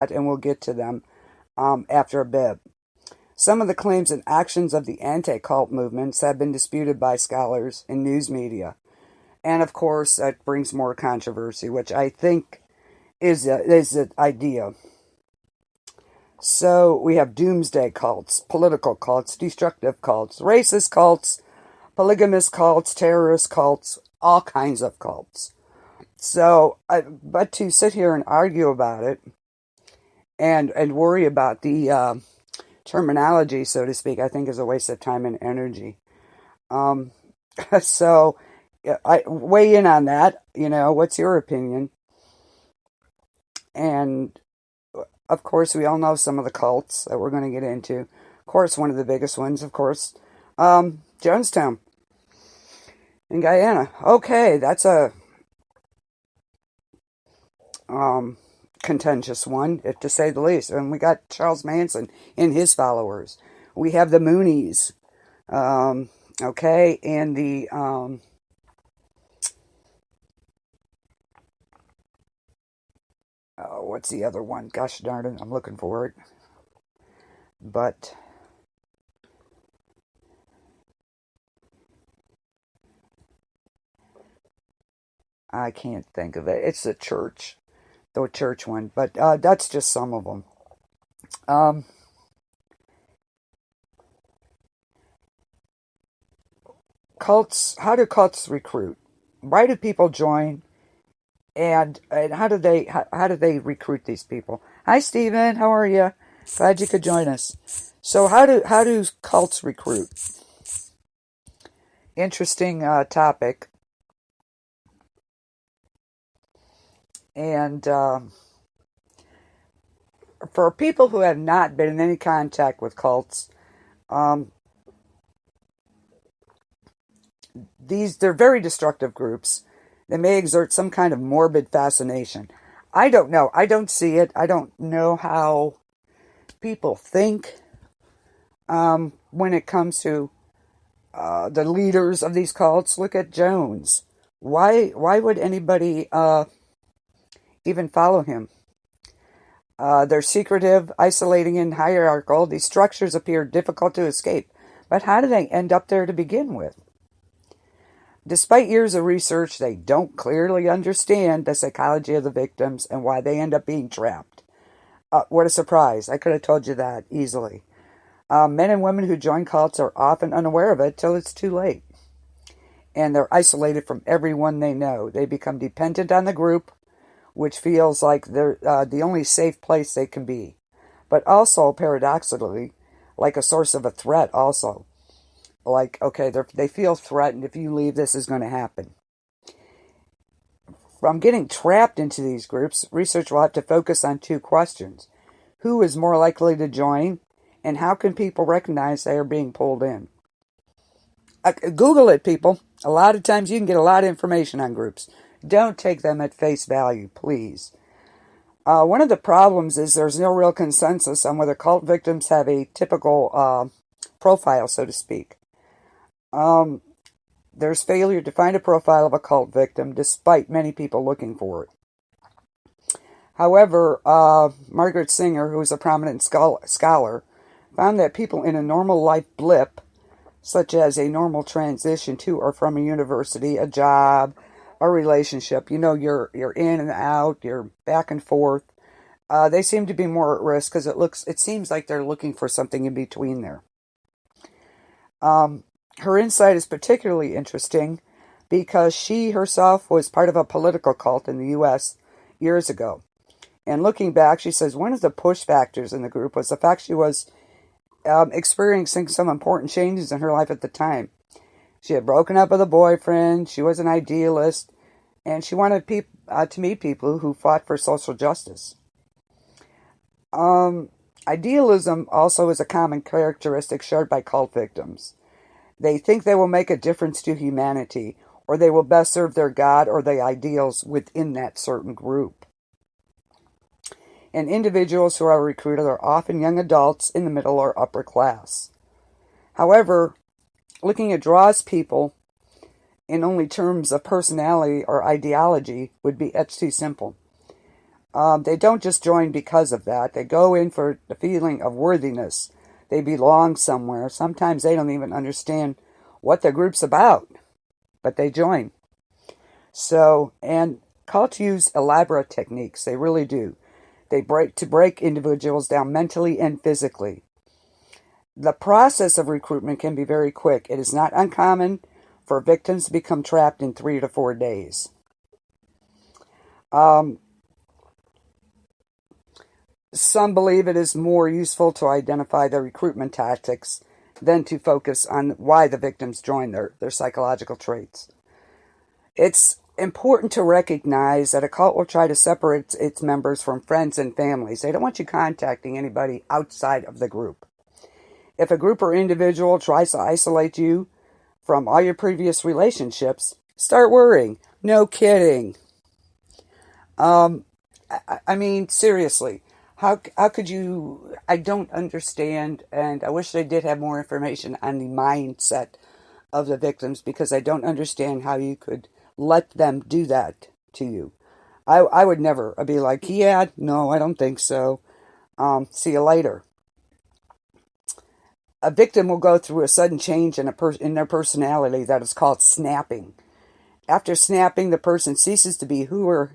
and we'll get to them after a bit. Some of the claims and actions of the anti-cult movements have been disputed by scholars and news media. And of course, that brings more controversy, which I think is the idea. So we have doomsday cults, political cults, destructive cults, racist cults, polygamous cults, terrorist cults, all kinds of cults. So, but to sit here and argue about it and worry about the terminology, so to speak, I think is a waste of time and energy. Um, so, I weigh in on that. What's your opinion? And of course, we all know some of the cults that we're going to get into. Of course, one of the biggest ones, of course, Jonestown in Guyana. Okay, that's a contentious one, if to say the least. And we got Charles Manson and his followers. We have the Moonies, okay, and the what's the other one? Gosh darn it, I'm looking for it, but I can't think of it. It's the church one, but that's just some of them. Um, Cults. How do cults recruit? Why do people join? And how do they recruit these people? Hi, Stephen. How are you? Glad you could join us. So how do cults recruit? Interesting topic. And for people who have not been in any contact with cults, um, they're very destructive groups. They may exert some kind of morbid fascination. I don't know. I don't see it. I don't know how people think when it comes to the leaders of these cults. Look at Jones. Why would anybody even follow him? They're secretive, isolating, and hierarchical. These structures appear difficult to escape. But how do they end up there to begin with? Despite years of research, they don't clearly understand the psychology of the victims and why they end up being trapped. What a surprise. I could have told you that easily. Men and women who join cults are often unaware of it till it's too late. And they're isolated from everyone they know. They become dependent on the group, which feels like they're the only safe place they can be. But also, paradoxically, like a source of a threat also. Like, okay, they feel threatened. If you leave, this is going to happen. From getting trapped into these groups, research will have to focus on two questions. Who is more likely to join, and how can people recognize they are being pulled in? Google it, people. A lot of times you can get a lot of information on groups. Don't take them at face value, please. One of the problems is there's no real consensus on whether cult victims have a typical profile, so to speak. There's failure to find a profile of a cult victim, despite many people looking for it. However, Margaret Singer, who is a prominent scholar, found that people in a normal life blip, such as a normal transition to or from a university, a job, a relationship, you're in and out, you're back and forth. They seem to be more at risk because it seems like they're looking for something in between there. Her insight is particularly interesting because she herself was part of a political cult in the U.S. years ago. And looking back, she says one of the push factors in the group was the fact she was experiencing some important changes in her life at the time. She had broken up with a boyfriend, she was an idealist, and she wanted to meet people who fought for social justice. Idealism also is a common characteristic shared by cult victims. They think they will make a difference to humanity, or they will best serve their God or the ideals within that certain group. And individuals who are recruited are often young adults in the middle or upper class. However, looking at draws people in only terms of personality or ideology would be it's too simple. They don't just join because of that. They go in for the feeling of worthiness. They belong somewhere. Sometimes they don't even understand what the group's about, but they join. So, and cults use elaborate techniques. They really do. They break individuals down mentally and physically. The process of recruitment can be very quick. It is not uncommon for victims to become trapped in 3 to 4 days. Some believe it is more useful to identify the recruitment tactics than to focus on why the victims join their psychological traits. It's important to recognize that a cult will try to separate its members from friends and families. They don't want you contacting anybody outside of the group. If a group or individual tries to isolate you from all your previous relationships, start worrying. No kidding. I mean, seriously, how could you? I don't understand, and I wish they did have more information on the mindset of the victims, because I don't understand how you could let them do that to you. I would never. I'd be like, yeah, no, I don't think so. See you later. A victim will go through a sudden change in their personality that is called snapping. After snapping, the person ceases to be who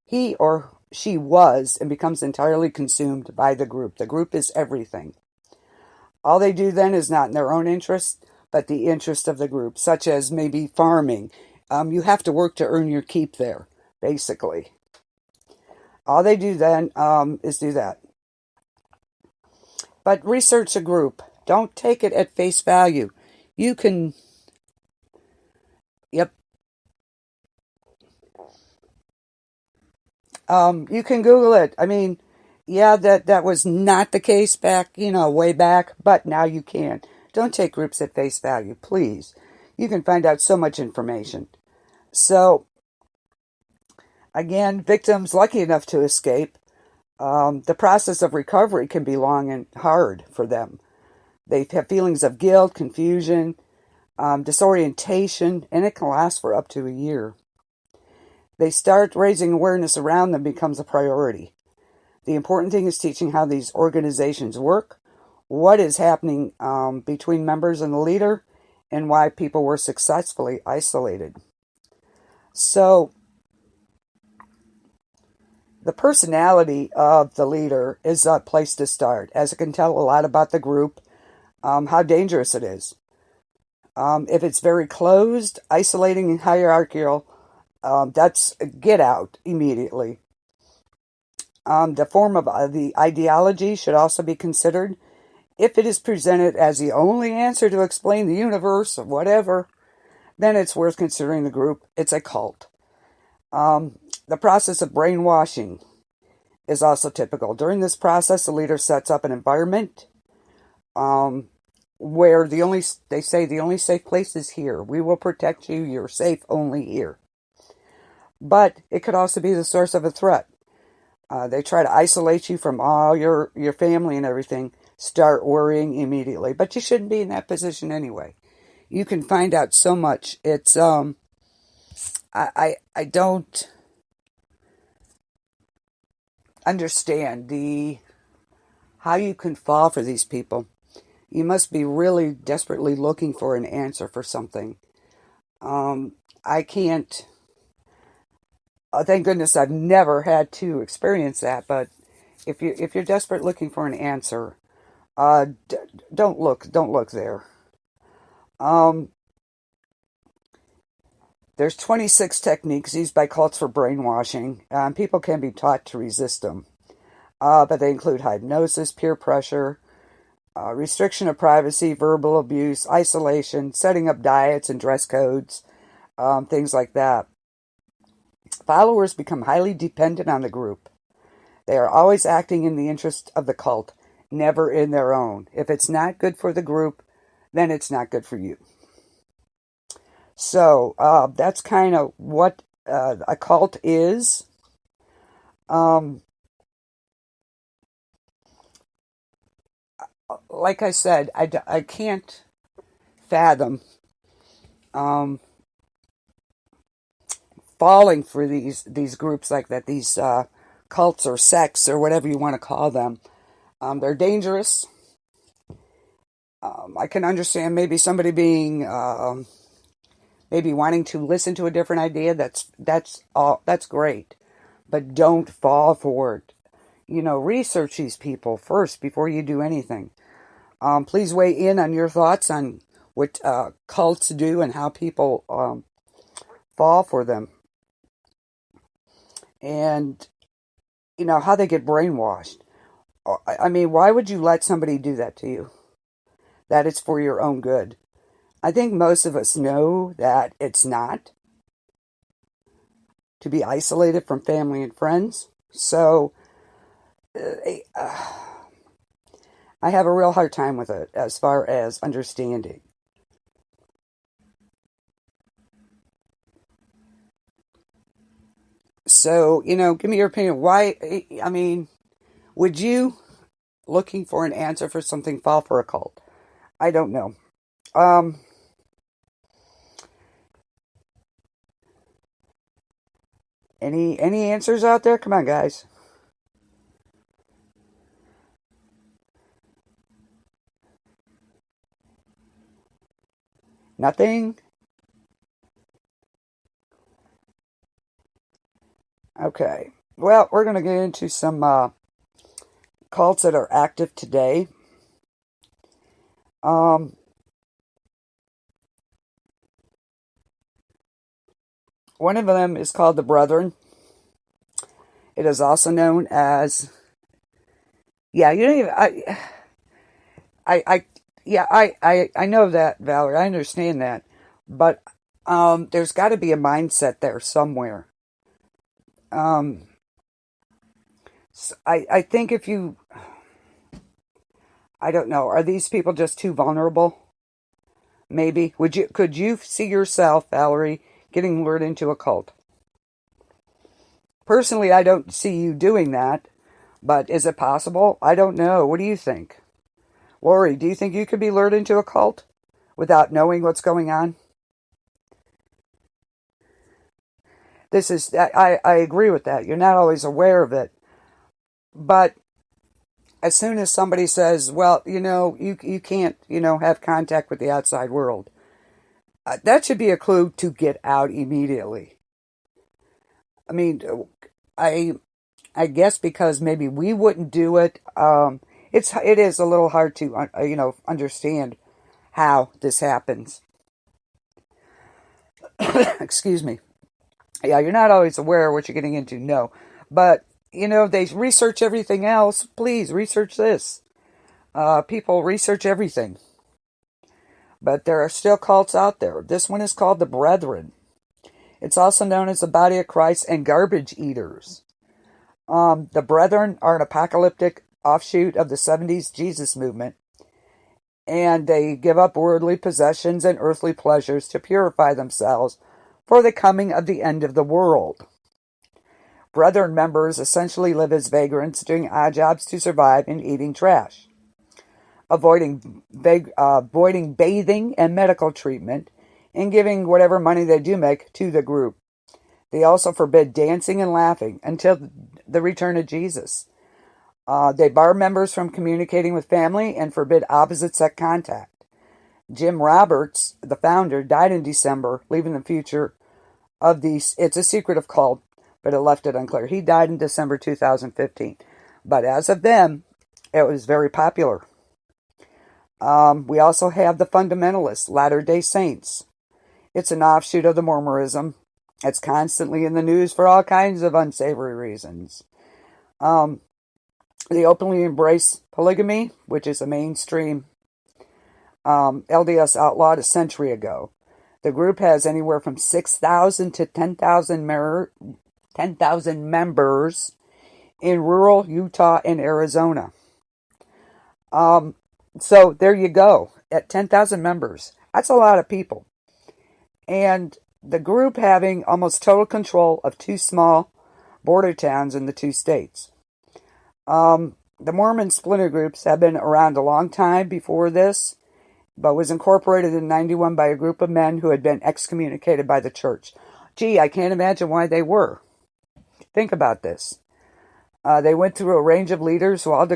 he or she was and becomes entirely consumed by the group. The group is everything. All they do then is not in their own interest, but the interest of the group, such as maybe farming. You have to work to earn your keep there, basically. All they do then is do that. But research a group. Don't take it at face value. You can, yep. You can Google it. I mean, yeah, that was not the case back, way back, but now you can. Don't take groups at face value, please. You can find out so much information. So, again, victims lucky enough to escape, the process of recovery can be long and hard for them. They have feelings of guilt, confusion, disorientation, and it can last for up to a year. They start raising awareness around them becomes a priority. The important thing is teaching how these organizations work, what is happening between members and the leader, and why people were successfully isolated. So, the personality of the leader is a place to start, as it can tell a lot about the group, how dangerous it is. If it's very closed, isolating, and hierarchical, that's get out immediately. The form of the ideology should also be considered. If it is presented as the only answer to explain the universe or whatever, then it's worth considering the group. It's a cult. The process of brainwashing is also typical. During this process, the leader sets up an environment where they say the only safe place is here. We will protect you. You're safe only here. But it could also be the source of a threat. They try to isolate you from all your family and everything. Start worrying immediately. But you shouldn't be in that position anyway. You can find out so much. It's I don't understand how you can fall for these people. You must be really desperately looking for an answer for something. I can't. Thank goodness I've never had to experience that. But if you're desperate looking for an answer, don't look there. There's 26 techniques used by cults for brainwashing. People can be taught to resist them, but they include hypnosis, peer pressure, restriction of privacy, verbal abuse, isolation, setting up diets and dress codes, things like that. Followers become highly dependent on the group. They are always acting in the interest of the cult, never in their own. If it's not good for the group, then it's not good for you. So that's kind of what a cult is. Like I said, I can't fathom falling for these groups like that, these cults or sects or whatever you want to call them. They're dangerous. I can understand maybe somebody being maybe wanting to listen to a different idea. That's great, but don't fall for it. Research these people first before you do anything. Please weigh in on your thoughts on what cults do and how people fall for them, and how they get brainwashed. I mean, why would you let somebody do that to you? That it's for your own good. I think most of us know that it's not to be isolated from family and friends. So I have a real hard time with it as far as understanding. So, give me your opinion. Why, I mean, would you, looking for an answer for something, fall for a cult? I don't know. Any answers out there? Come on, guys. Nothing? Okay. Well, we're going to get into some cults that are active today. One of them is called the Brethren. It is also known as, yeah, you don't even, I know that, Valerie. I understand that, but there's got to be a mindset there somewhere. I think if you, I don't know, are these people just too vulnerable? Maybe. Could you see yourself, Valerie, getting lured into a cult? Personally, I don't see you doing that, but is it possible? I don't know. What do you think? Lori, do you think you could be lured into a cult without knowing what's going on? I agree with that. You're not always aware of it. But as soon as somebody says, well, you can't, have contact with the outside world, that should be a clue to get out immediately. I mean, I guess because maybe we wouldn't do it. It is a little hard to understand how this happens. Excuse me. Yeah, you're not always aware of what you're getting into. No, but they research everything else. Please research this. People research everything, but there are still cults out there. This one is called the Brethren. It's also known as the Body of Christ and Garbage Eaters. The Brethren are an apocalyptic offshoot of the 70s Jesus movement, and they give up worldly possessions and earthly pleasures to purify themselves for the coming of the end of the world. Brethren members essentially live as vagrants, doing odd jobs to survive and eating trash, avoiding bathing and medical treatment, and giving whatever money they do make to the group. They also forbid dancing and laughing until the return of Jesus. They bar members from communicating with family and forbid opposite-sex contact. Jim Roberts, the founder, died in December, leaving the future of these. It's a secretive cult, but it left it unclear. He died in December 2015. But as of then, it was very popular. We also have the fundamentalists, Latter-day Saints. It's an offshoot of the Mormonism. It's constantly in the news for all kinds of unsavory reasons. They openly embrace polygamy, which is a mainstream LDS outlawed a century ago. The group has anywhere from 6,000 to 10,000 members in rural Utah and Arizona. So there you go. At 10,000 members, that's a lot of people. And the group having almost total control of two small border towns in the two states. The Mormon splinter groups have been around a long time before this, but was incorporated in 91 by a group of men who had been excommunicated by the church. Gee, I can't imagine why they were. Think about this. They went through a range of leaders who all